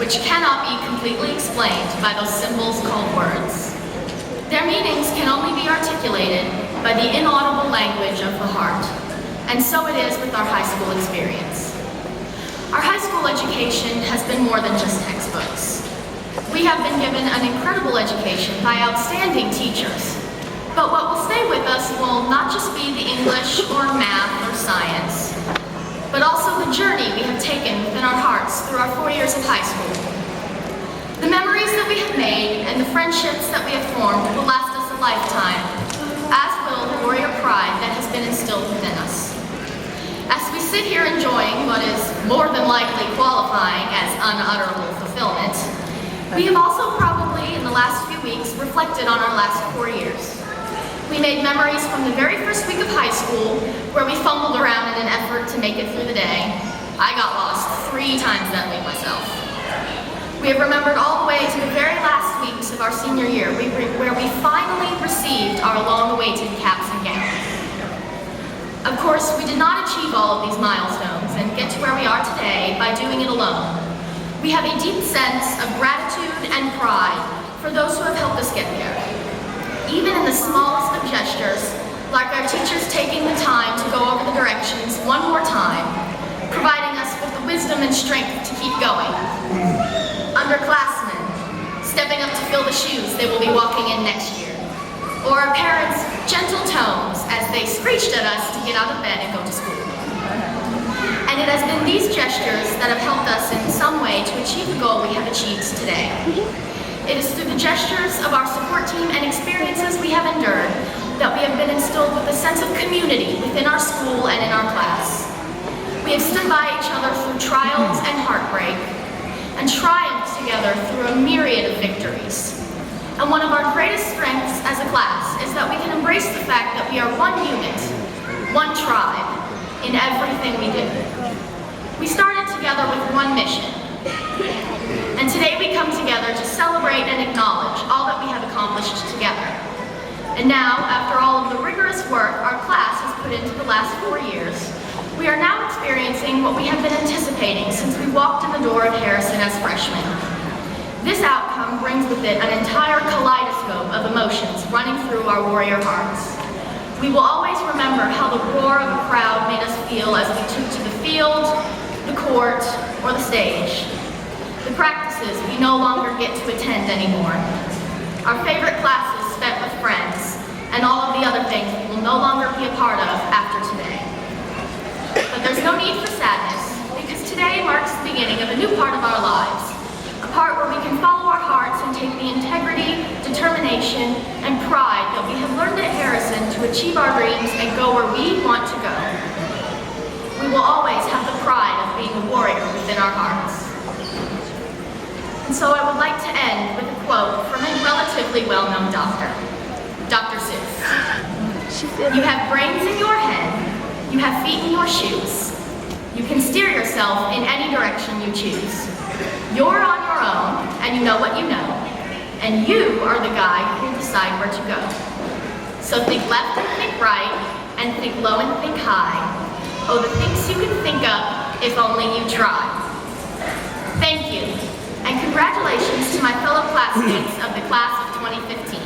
which cannot be completely explained by those symbols called words. Their meanings can only be articulated by the inaudible language of the heart, and so it is with our high school experience. Our high school education has been more than just textbooks. We have been given an incredible education by outstanding teachers, but what will stay with us will not just be the English or math or science, but also the journey we have taken within our hearts through our 4 years of high school. The memories that we have made and the friendships that we have formed will last us a lifetime, as will the warrior pride that has been instilled within us. As we sit here enjoying what is more than likely qualifying as unutterable fulfillment, we have also probably, in the last few weeks, reflected on our last 4 years. We made memories from the very first week of high school, where we fumbled around in an effort to make it through the day. I got lost 3 times that week myself. We have remembered all the way to the very last weeks of our senior year, where we finally received our long-awaited caps and gowns. Of course, we did not achieve all of these milestones and get to where we are today by doing it alone. We have a deep sense of gratitude and pride for those who have helped us get there. Even in the smallest of gestures, like our teachers taking the time to go over the directions one more time, providing us with the wisdom and strength to keep going. Underclassmen, stepping up to fill the shoes they will be walking in next year. Or our parents' gentle tones as they screeched at us to get out of bed and go to school. And it has been these gestures that have helped us in some way to achieve the goal we have achieved today. It is through the gestures of our support team and experiences we have endured that we have been instilled with a sense of community within our school and in our class. We have stood by each other through trials and heartbreak, and triumphed together through a myriad of victories. And one of our greatest strengths as a class is that we can embrace the fact that we are one unit, one tribe, in everything we do. We started together with one mission, and today we come together to celebrate and acknowledge all that we have accomplished together. And now, after all of the rigorous work our class has put into the last 4 years, we are now experiencing what we have been anticipating since we walked in the door of Harrison as freshmen. This outcome brings with it an entire kaleidoscope of emotions running through our warrior hearts. We will always remember how the roar of a crowd made us feel as we took to the field, the court, or the stage. The practices we no longer get to attend anymore. Our favorite classes spent with friends, and all of the other things we will no longer be a part of after today. But there's no need for sadness, because today marks the beginning of a new part of our lives. A part where we can follow our hearts and take the integrity, determination, and pride that we have learned at Harrison to achieve our dreams and go where we want to go. We will always have the pride of being a warrior within our hearts. And so I would like to end with a quote from a relatively well-known doctor, Dr. Seuss. You have brains in your head, you have feet in your shoes. You can steer yourself in any direction you choose. You're on your own, and you know what you know. And you are the guy who will decide where to go. So think left and think right, and think low and think high. Oh, the things you can think of if only you try. Thank you, and congratulations to my fellow classmates of the class of 2015.